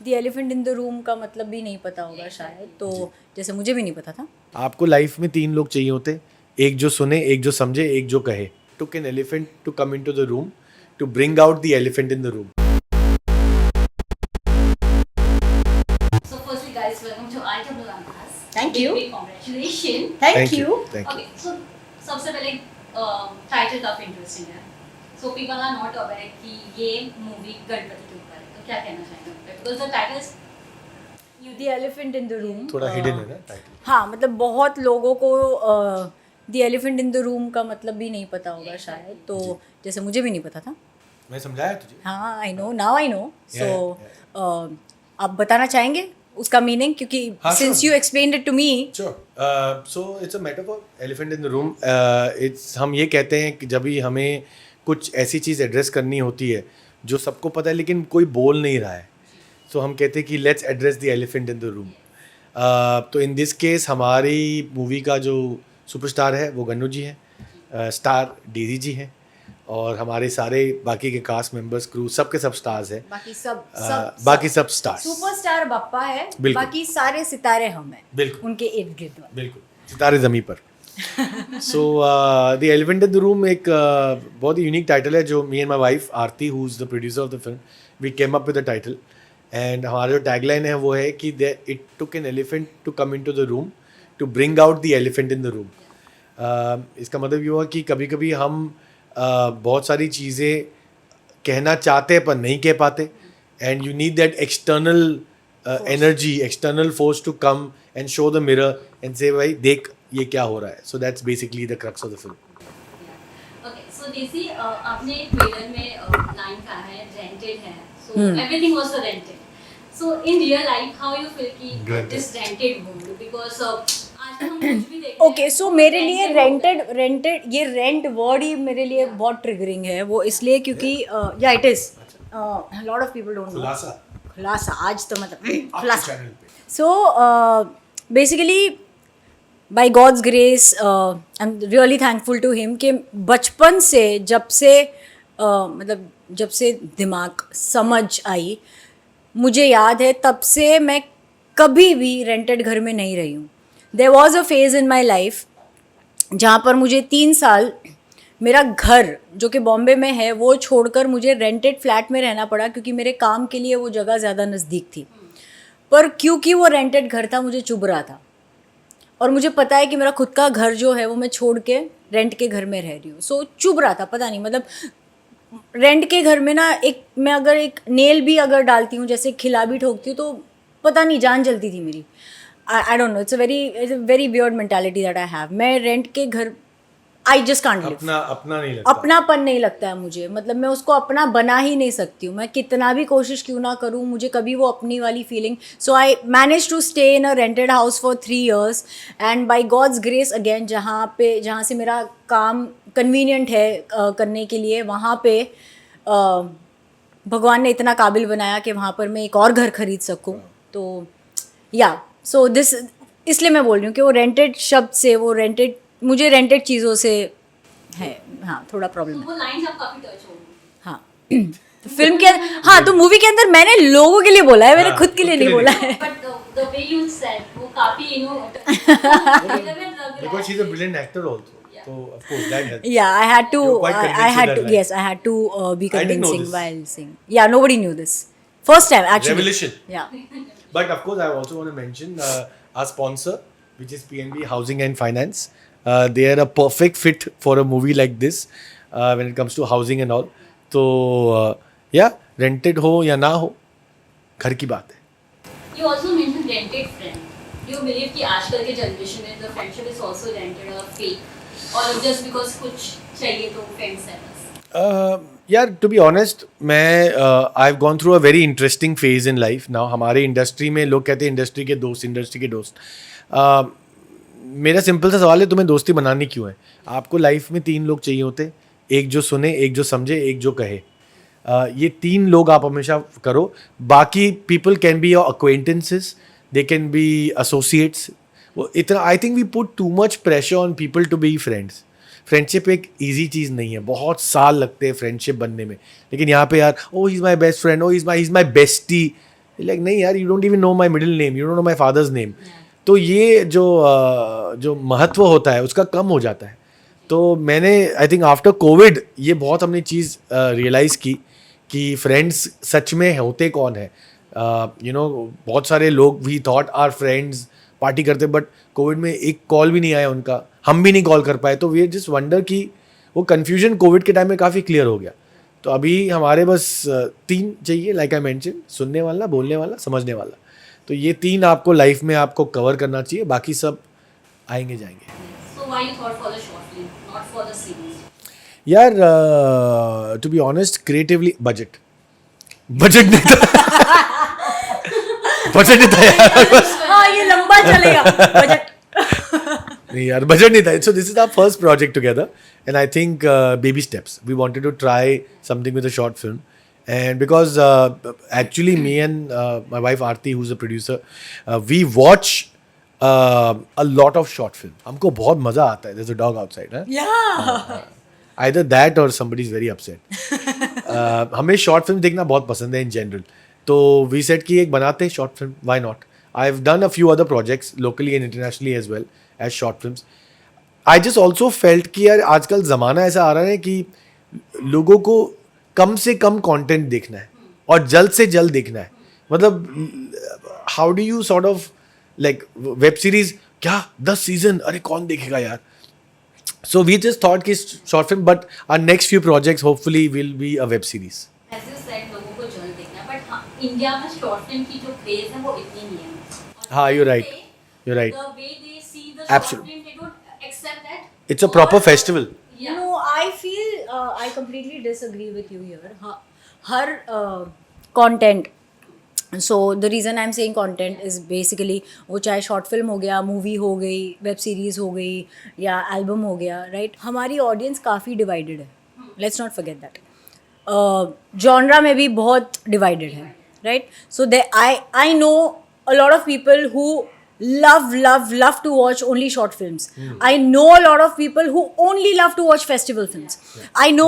The elephant in the room का मतलब भी नहीं पता होगा शायद, तो जैसे मुझे भी नहीं पता था। आपको लाइफ में 3 लोग चाहिए होते, एक जो सुने, एक जो समझे, एक जो कहे। Took an elephant to come into the room to bring out the elephant in the room. So firstly guys, welcome to IW Campus. Thank you. Big congratulations. Thank you. Okay, so सबसे पहले title काफी interesting है. So people are not aware कि ये movie Ganpati के ऊपर है. तो क्या कहना चाहेंगे? Because the title is the elephant in the room थोड़ा हिडन है ना टाइटल। हाँ, मतलब बहुत लोगों को the elephant in the room का मतलब भी नहीं पता होगा शायद, तो जैसे मुझे भी नहीं पता था। मैं समझाया तुझे? हाँ, I know, now I know. So आप बताना चाहेंगे उसका मीनिंग, क्योंकि since you explained it to me. Sure. So it's a metaphor. Elephant in the room. हम ये कहते हैं कि जब भी हमें कुछ ऐसी चीज़ एड्रेस करनी होती है जो सबको पता है लेकिन कोई बोल नहीं रहा है, तो हम कहते हैं कि let's address the elephant in the room. तो इन दिस केस हमारी मूवी का जो सुपरस्टार है वो गन्नू जी है, स्टार डीजी जी हैं, और हमारे सारे बाकी के कास्ट मेंबर्स, क्रू, सबके सब स्टार्स हैं। बाकी सब स्टार्स। सुपरस्टार बप्पा है, बिल्कुल। बाकी सारे सितारे हम हैं, बिल्कुल उनके इर्द गिर्द वाले। बिल्कुल, Sitaare Zameen Par. So the elephant in the room एक बहुत ही यूनिक टाइटल है जो me and my wife Aarti, who is the producer of the film, we came up with the title. And हमारा जो टैगलाइन है वो है कि it took an elephant to come into the room to bring out the elephant in the room. इसका मतलब ये हुआ कि कभी कभी हम बहुत सारी चीज़ें कहना चाहते हैं पर नहीं कह पाते, and you need that external energy, external force to come and show the mirror and say भाई देख ये क्या हो रहा है। So that's basically the crux of the film. Okay, so Desi, आपने ट्रेलर में लाइन कहा है रेंटेड है, so everything was rented. So in real life, how you feel कि this rented home, because आजकल हम कुछ भी देखते हैं। ओके, सो मेरे लिए रेंटेड ये रेंट वर्ड ही मेरे लिए बहुत ट्रिगरिंग है। वो इसलिए क्योंकि या it is lot of people don't know. खुलासा आज तो मतलब खुलासा। So basically by God's grace I am really thankful to him कि बचपन से जब से दिमाग समझ आई, मुझे याद है तब से मैं कभी भी रेंटेड घर में नहीं रही हूँ। There was a phase in my life जहाँ पर मुझे 3 साल मेरा घर जो कि बॉम्बे में है वो छोड़कर मुझे रेंटेड फ्लैट में रहना पड़ा, क्योंकि मेरे काम के लिए वो जगह ज़्यादा नज़दीक थी। पर क्योंकि वो रेंटेड घर था मुझे चुभ रहा था, और मुझे पता है कि मेरा खुद का घर जो है वो मैं छोड़ के रेंट के घर में रह रही हूँ। सो चुभ रहा था, पता नहीं, मतलब रेंट के घर में ना मैं अगर एक नेल भी अगर डालती हूँ, जैसे खिला भी ठोकती हूँ, तो पता नहीं जान जलती थी मेरी। I don't know, it's a very weird mentality that I have. मैं रेंट के घर आई जस्ट कांट लिव। अपना नहीं लगता, अपनापन नहीं लगता है मुझे, मतलब मैं उसको अपना बना ही नहीं सकती हूँ। मैं कितना भी कोशिश क्यों ना करूँ, मुझे कभी वो अपनी वाली feeling. So I manage to stay in a rented house for 3 years, and by God's grace again जहाँ से मेरा काम कन्वीनियंट है करने के लिए, वहाँ पे भगवान ने इतना काबिल बनाया कि वहाँ पर मैं एक और घर खरीद सकूँ। तो या सो दिस, इसलिए मैं बोल रही हूँ कि वो रेंटेड शब्द से, वो रेंटेड, मुझे रेंटेड चीज़ों से है हाँ थोड़ा प्रॉब्लम है। वो लाइन्स आप काफी टच हो। हाँ तो फिल्म के हाँ, तो मूवी के अंदर मैंने लोगों के लिए बोला है, मैंने खुद के लिए नहीं बोला है। But the way you said, वो काफी because she's a brilliant actor also. So of course that helps. Yeah, I had to. You're quite convincing Yes, I had to be I didn't know convincing this. while saying. Yeah, nobody knew this. First time actually. Revelation. Yeah. But of course, I also want to mention our sponsor, which is PNB Housing and Finance. They are a perfect fit for a movie like this when it comes to housing and all. So, yeah, rented हो या ना हो, घर की बात है। You also mentioned rented friend. Do you believe कि आजकल के जनरेशन में the friendship is also rented or fake, or just because कुछ चाहिए तो friends है बस? यार टू बी ऑनेस्ट, मैं I have gone through a very interesting phase in life now. हमारे इंडस्ट्री में लोग कहते हैं इंडस्ट्री के दोस्त। मेरा सिंपल सा सवाल है, तुम्हें दोस्ती बनानी क्यों है? आपको लाइफ में 3 लोग चाहिए होते, एक जो सुने, एक जो समझे, एक जो कहे। ये 3 लोग आप हमेशा करो। बाकी people can be your acquaintances, they can be associates. वो इतना, I think we put too much pressure on people to be friends. Friendship एक ईजी चीज़ नहीं है, बहुत साल लगते हैं फ्रेंडशिप बनने में। लेकिन यहाँ पे यार, oh he is my best friend, oh he is my bestie, like नहीं यार, you don't even know my middle name, you don't know my father's name. तो ये जो महत्व होता है उसका कम हो जाता है. तो मैंने आई थिंक आफ्टर कोविड ये बहुत हमने चीज़ रियलाइज़ की कि फ्रेंड्स सच में होते कौन है. यू नो बहुत सारे लोग we thought are friends party करते, बट कोविड में एक कॉल भी नहीं आया उनका, हम भी नहीं कॉल कर पाए. तो वी जस्ट वंडर कि वो कन्फ्यूजन कोविड के टाइम में काफ़ी क्लियर हो गया. तो अभी हमारे बस 3 चाहिए, लाइक आई मेंशन, सुनने वाला, बोलने वाला, समझने वाला. तो ये 3 आपको लाइफ में आपको कवर करना चाहिए, बाकी सब आएंगे जाएंगे. So why you thought for the short film, not for the series? यार to be honest creatively budget नहीं था. बजट नहीं था यार बस. हाँ ये लंबा चलेगा बजट. नहीं यार बजट नहीं था. So this is our first project together and I think baby steps. We wanted to try something with a short film. And because actually me and my wife Aarti, who's a producer, we watch a lot of short film. हमको बहुत मज़ा आता है. There's a dog outside. Huh? Yeah. Either that or somebody is very upset. हमें short film देखना बहुत पसंद है in general. तो we said कि एक बनाते हैं short film. Why not? I've done a few other projects locally and internationally as well as short films. I just also felt कि यार आजकल ज़माना ऐसा आ रहा है कि लोगों को कम से कम कंटेंट देखना है और जल्द से जल्द देखना है. मतलब how do you sort of like web series, क्या 10 सीजन, अरे कौन देखेगा यार. सो वी जस्ट थॉट कि short film, but our next few projects hopefully will be a web series. As you said, लोगों को जल्द देखना है, but हाँ, इंडिया में शॉर्ट फिल्म की जो क्रेज है वो इतनी नहीं है. हाँ, you're right. You're right. The way they see the short Absolutely. film, they don't accept that. It's a proper festival. Yeah. No, I feel I completely disagree with you here. Her content. So the reason I'm saying content is basically वो चाहे short film हो गया, movie हो गई, web series हो गई या album हो गया, राइट. हमारी ऑडियंस काफ़ी डिवाइडेड है. Let's not forget that. Genre में भी बहुत डिवाइडेड है, right. So they I know a lot of people who love to watch only short films. I know a lot of people who only love to watch festival films. I know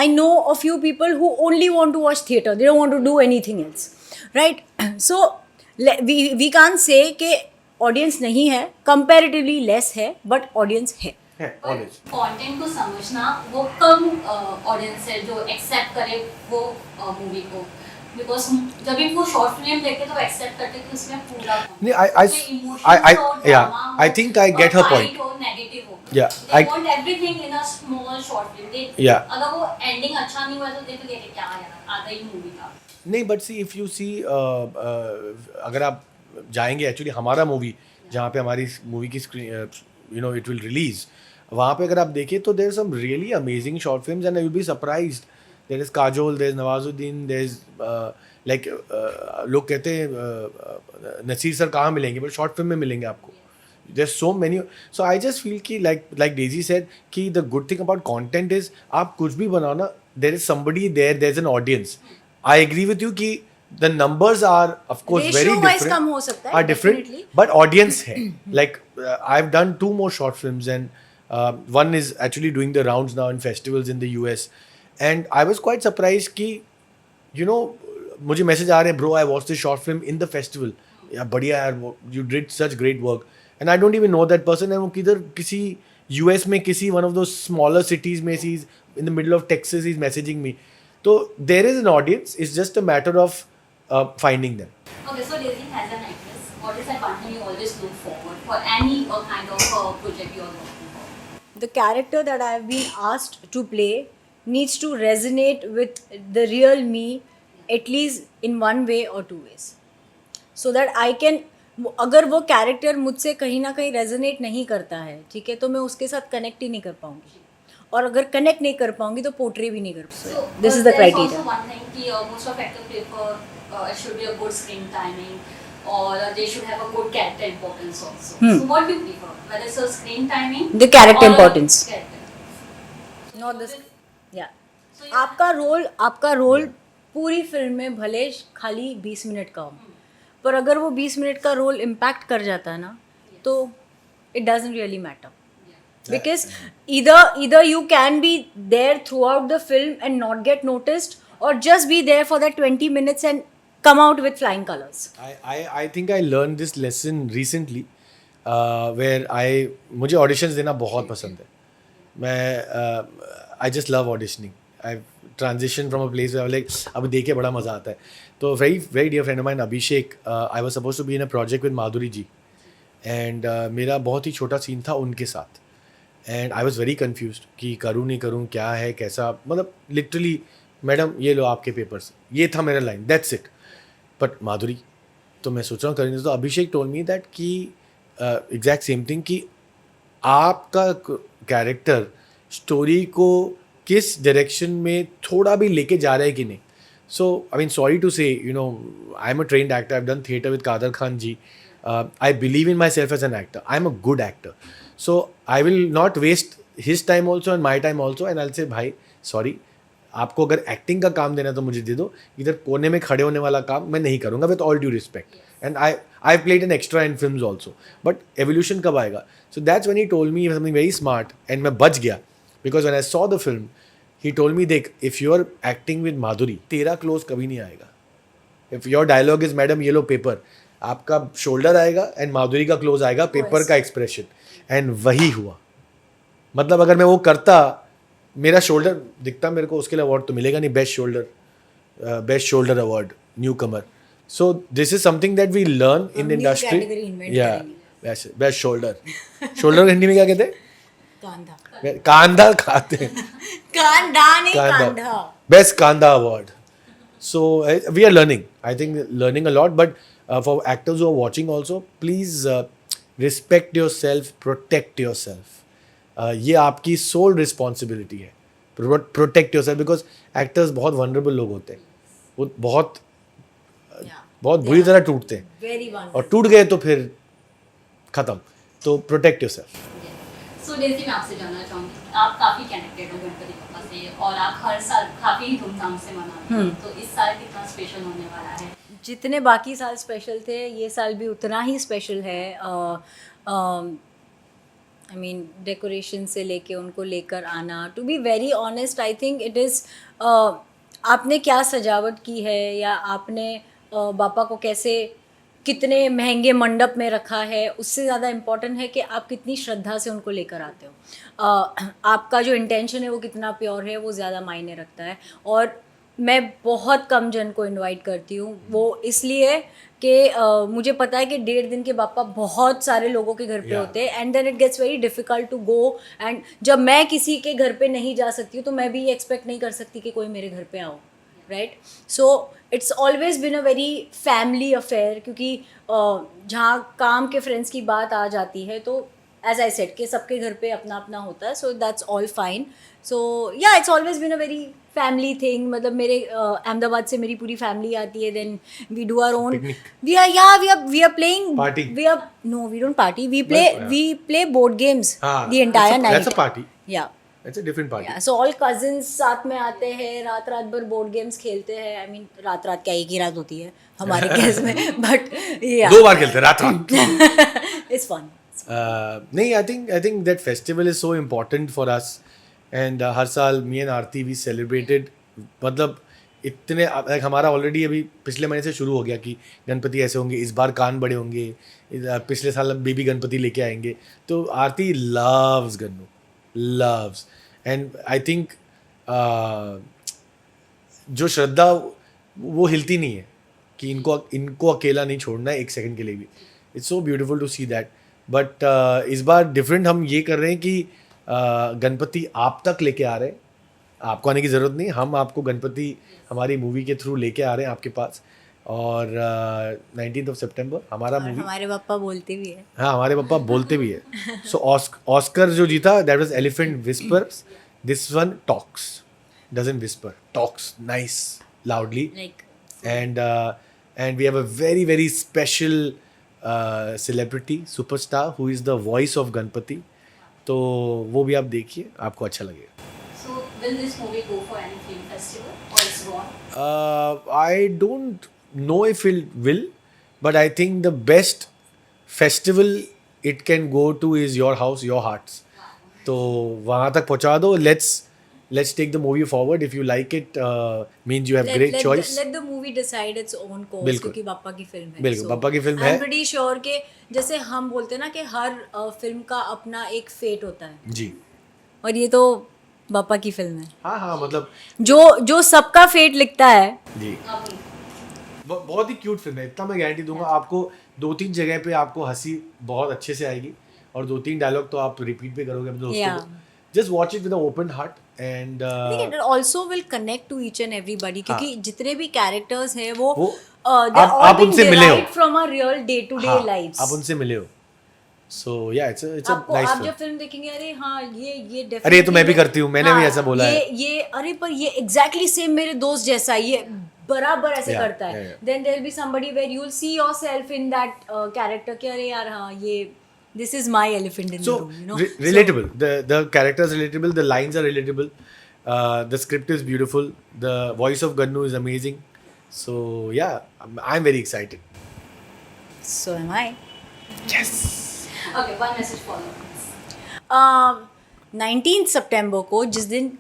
I know a few people who only want to watch theater. They don't want to do anything else, right? So we can't say कि audience नहीं है, comparatively less है, but audience है. Content को समझना वो कम audience है जो एक्सेप्ट करे वो मूवी को. बिकॉज जब भी वो शॉर्ट फिल्म देखते तो एक्सेप्ट करते कि उसमें पूरा I think I get her point. Negative हो. Yeah, They want everything in a small short film. Yeah. अगर वो एंडिंग अच्छा नहीं हुआ तो दे तो कहते क्या यार आधा ही मूवी था. नहीं, but C if you see अगर आप जाएंगे एक्चुअली हमारा मूवी जहाँ पे हमारी मूवी की screen you know it will release, वहाँ पे अगर आप देखें तो there some really amazing short films and I will be surprised. There is Kajol, there is Nawazuddin, there is like लोग कहते हैं नसीर सर कहाँ मिलेंगे, बट शॉर्ट फिल्म में मिलेंगे आपको. There's so many. So I just feel कि like Daisy said कि the good thing about content is आप कुछ भी बनाओ ना, there is somebody there, there's an audience. I agree with you कि the numbers are of course very Ratio-wise different. कम हो सकता है, are different, definitely. but audience है. Like I've done 2 more short films and one is actually doing the rounds now in festivals in the US. And I was quite surprised कि you know मुझे message आ रहे हैं, bro I watched this short film in the festival. यार बढ़िया यार, you did such great work. And I don't even know that person. And वो किधर किसी US में किसी one of those smaller cities में he's in the middle of Texas, he's messaging me. So there is an audience. It's just a matter of finding them. Okay, so Daisy, as an actress, what is that one thing you always look forward for any kind of project you are working for? The character that I have been asked to play needs to resonate with the real me, at least in one way or 2 ways, so that I can. अगर वो character मुझसे कहीं ना कहीं resonate नहीं करता है, ठीक है, तो मैं उसके साथ कनेक्ट ही नहीं कर पाऊंगी, और अगर कनेक्ट नहीं कर पाऊंगी तो पोर्ट्रे भी नहीं कर पाऊंगी. This is the criteria. one thing कि most of actors prefer it should be a good screen timing or they should have a good character importance also. So what do you prefer, whether it's a screen timing, The character or importance. character? Not this. या So आपका role पूरी film में भले खाली 20 minute का हो, पर अगर वो 20 मिनट का रोल इम्पैक्ट कर जाता है ना, तो it doesn't really matter, because either you can be there throughout the film and not get noticed, or just be there for that 20 minutes and come out with flying colors. I think I learned this lesson recently, where मुझे auditions देना बहुत पसंद है. I just love auditioning. I've transitioned from a place where I was like, अब देख के बड़ा मज़ा आता है. तो very dear friend of mine, Abhishek, I was supposed to be in a project with Madhuri ji, and मेरा बहुत ही छोटा सीन था उनके साथ, and I was very confused कि करूँ नहीं करूँ, क्या है कैसा, मतलब literally मैडम ये लो आपके पेपर्स, ये था मेरा लाइन, दैट्स इट. बट माधुरी, तो मैं सोच रहा हूँ करेंगे. तो अभिषेक टोल्ड मी दैट कि एग्जैक्ट सेम थिंग कि आपका कैरेक्टर स्टोरी को किस डायरेक्शन में थोड़ा भी लेके जा रहा है कि नहीं. So I mean sorry to say, you know, I am a trained actor, I have done theatre with Kader Khan ji. I believe in myself as an actor, I am a good actor. So I will not waste his time also and my time also, and I will say भाई sorry, आपको अगर acting का काम देना है तो मुझे दे दो, इधर कोने में खड़े होने वाला काम मैं नहीं करूँगा, with all due respect. And I played an extra in films also, but evolution कब आएगा. So that's when he told me something very smart, and मैं बच गया, because when I saw the film he told me, देख, if you are acting with Madhuri, तेरा close कभी नहीं आएगा. If your dialogue is madam ये लो पेपर, आपका शोल्डर आएगा एंड माधुरी का क्लोज आएगा पेपर का एक्सप्रेशन. एंड वही हुआ. मतलब अगर मैं वो करता, मेरा शोल्डर दिखता, मेरे को उसके लिए अवार्ड तो मिलेगा नहीं, best shoulder award newcomer. So this is something that we learn in the industry. या बेस्ट शोल्डर हिंदी में क्या कहते हैं? कांधा. कांधा खाते हैं. कांधा नहीं, कांधा. बेस्ट कांधा award. So we are learning, I think learning a lot. But for actors who are watching also, please respect yourself, protect yourself. ये आपकी सोल रिस्पॉन्सिबिलिटी है. Protect yourself, because actors बहुत vulnerable लोग होते हैं, वो बहुत बुरी तरह टूटते हैं, Very one. और टूट गए तो फिर ख़त्म. तो protect your self. So daisy, मैं आपसे जानना चाहूँगी, आप काफ़ी कनेक्टेड हो गणपति बप्पा से और आप हर साल काफ़ी धूमधाम से मनाते हैं, तो इस साल कितना स्पेशल होने वाला है? जितने बाकी साल स्पेशल थे, ये साल भी उतना ही स्पेशल है. आई मीन डेकोरेशन से लेके उनको लेकर आना, to be very honest I think it is, आपने क्या सजावट की है या आपने बापा को कैसे कितने महंगे मंडप में रखा है, उससे ज़्यादा इम्पॉर्टेंट है कि आप कितनी श्रद्धा से उनको लेकर आते हो. आपका जो इंटेंशन है वो कितना प्योर है, वो ज़्यादा मायने रखता है. और मैं बहुत कम जन को इनवाइट करती हूँ, वो इसलिए कि मुझे पता है कि 1.5 दिन के बापा बहुत सारे लोगों के घर पे होते हैं, and then it gets very difficult to go. And जब मैं किसी के घर पे नहीं जा सकती हूँ तो मैं भी ये एक्सपेक्ट नहीं कर सकती कि कोई मेरे घर पे आओ, right. So it's always been a very family affair, क्योंकि जहाँ काम के फ्रेंड्स की बात आ जाती है तो एज आई सेड कि सबके घर पे अपना अपना होता है. So that's all fine. So yeah it's always been a very family thing. मतलब मेरे अहमदाबाद से मेरी पूरी फैमिली आती है, then we do our own, we are playing, we don't party, we play board games the entire night. That's a party. Yeah It's a different party. So all cousins साथ में आते हैं, रात भर बोर्ड गेम्स खेलते हैं. I mean रात क्या, एक ही रात होती है हमारे केस में, बट या 2 बार खेलते हैं रात. It's fun. नहीं, I think that festival is so important for us, and हर साल me and Aarti we celebrated. मतलब इतने हमारा ऑलरेडी अभी पिछले महीने से शुरू हो गया कि गणपति ऐसे होंगे, इस बार कान बड़े होंगे, पिछले साल बेबी गणपति लेके आएंगे. तो Aarti loves Gannu, loves. And I think जो श्रद्धा वो हिलती नहीं है कि इनको अकेला नहीं छोड़ना है एक सेकंड के लिए भी. It's so beautiful to see that. But इस बार डिफरेंट हम ये कर रहे हैं कि गणपति आप तक लेके आ रहे हैं. आपको आने की ज़रूरत नहीं, हम आपको गणपति हमारी मूवी के थ्रू लेके आ रहे हैं आपके पास. और 19 सितंबर हमारा मूवी, हमारे पापा बोलते भी है. हाँ, हमारे पापा बोलते भी है. सो ऑस्कर जो जीता, that was Elephant Whispers. This one talks, doesn't whisper, talks nice loudly. And we have a very very special celebrity superstar who is the voice of Ganpati. तो वो भी आप देखिए, आपको अच्छा लगेगा. So will this movie go for any film festival or it's gone? I don't know if it will, but I think the best festival it can go to is your house, your hearts. तो वहाँ तक पहुँचा दो. let's take the movie forward. If you like it, means you have great choice. Let the movie decide its own course, बिल्कुल। क्योंकि पापा की film है। बिल्कुल, पापा की फिल्म है। I'm pretty sure कि जैसे हम बोलते हैं ना कि हर फिल्म का अपना एक फेट होता है, जी और ये तो पापा की फिल्म है हाँ हाँ, मतलब जो सबका फेट लिखता है। जी अभी बहुत ही क्यूट फिल्म है, इतना मैं गारंटी दूंगा आपको। 2-3 जगह पे आपको हंसी बहुत अच्छे से आएगी, और 2-3 डायलॉग तो आप रिपीट पे करोगे अपने दोस्तों Yeah. को। Just watch it with open heart and it also will connect to each and everybody, क्योंकि जितने भी कैरेक्टर्स हैं वो आप उनसे मिले हो। From a real day to day lives. आप उनसे मिले हो। सो या इट्स अ आपको नाइस आप फिल्म। जब फिल्म देखेंगे, अरे हाँ ये definitely अरे ये तो मैं भी करती हूँ, मैंने भी ऐसा बोला है। ये अरे पर ये एग्जैक्टली सेम मेरे दोस्त जैसा है, ये बराबर ऐसे Yeah, करता है। yeah. Then there will be somebody where you will see yourself in that character कि अरे यार हाँ ये this is my elephant in the So room, you know. relatable. The characters are relatable. The lines are relatable. The script is beautiful. The voice of Gannu is amazing. So yeah, I'm very excited. So am I. Yes. okay, one message for audience. 19 सितंबर को, जिस दिन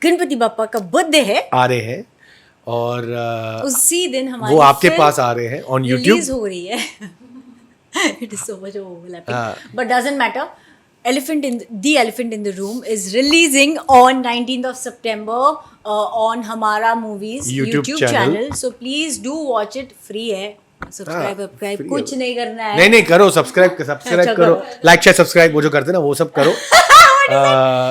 गणपति बप्पा का birthday है, आ रहे हैं और उसी दिन हमारी वो आपके film पास आ रहे हैं on रिलीज YouTube. हो रही है। इट इज सो मच हाँ। Overlapping, but doesn't matter. The Elephant in the Room is releasing on 19th of September on हमारा movies YouTube YouTube channel. channel. So please do watch it, free है, subscribe free कुछ है। नहीं करना है। नहीं करो, सब्सक्राइब अच्छा, करो, लाइक शेयर सब्सक्राइब वो जो करते हैं ना वो सब करो।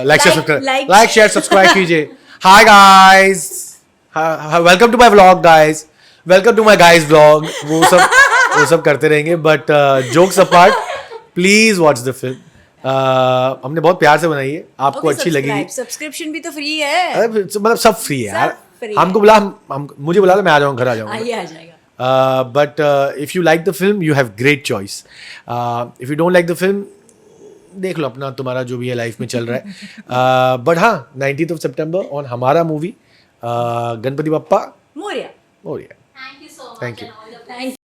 Like share subscribe, like share subscribe कीजिए। Hi guys, welcome to my vlog guys, welcome to my guys vlog, वो सब करते रहेंगे। But jokes apart, please watch the film. हमने बहुत प्यार से बनाई है, आपको अच्छी लगेगी। सब्सक्रिप्शन भी तो फ्री है। अरे मतलब सब फ्री है यार। सब free हमको बुला, मुझे बुला लो, मैं आ जाऊँगा, घर आ जाऊँगा। आइए आ जाएगा। But if you like the film, you have great choice. If you don't like the film, देख लो अपना, तुम्हारा जो भी है लाइफ में चल रहा है। But हाँ, 19th of September on हमारा movie Ganpati Bappa Morya. Morya. Thank you so much. Thank you. And all the best. Thank